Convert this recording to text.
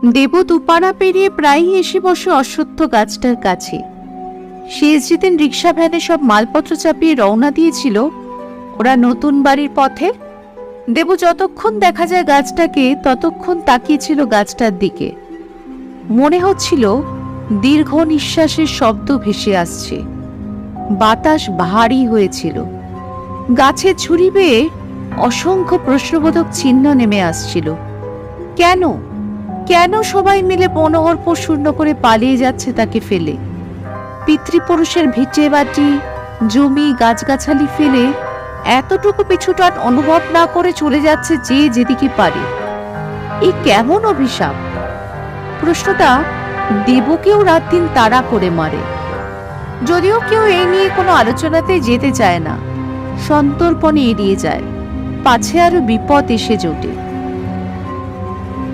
দেবু দুপাড়া পেরিয়ে প্রায়ই এসে বসে অশ্বত্থ গাছটার কাছে। শেষ যেদিন রিক্সা ভ্যানে সব মালপত্র চাপিয়ে রওনা দিয়েছিল ওরা নতুন বাড়ির পথে, দেবু যতক্ষণ দেখা যায় গাছটাকে ততক্ষণ তাকিয়েছিল গাছটার দিকে। মনে হচ্ছিল দীর্ঘ নিঃশ্বাসের শব্দ ভেসে আসছে। বাতাস ভারী হয়েছিল। গাছে ঝুড়ি বেয়ে অসংখ্য প্রশ্নবোধক চিহ্ন নেমে আসছিল। কেন কেন সবাই মিলে মনোহরপুর শূন্য করে পালিয়ে যাচ্ছে তাকে ফেলে? পিতৃপুরুষের ভিটে বাটি, জমি, গাছগাছালি ফেলে এতটুকু পিছুটান অনুভব না করে চলে যাচ্ছে যে যেদিকে পারে। এই কেমন অভিশাপ? প্রশ্নটা দেবকেও রাত দিন তাড়া করে মারে। যদিও কেউ এই নিয়ে কোনো আলোচনাতে যেতে চায় না, সন্তর্পণে এড়িয়ে যায়, পাছে আরো বিপদ এসে জোটে।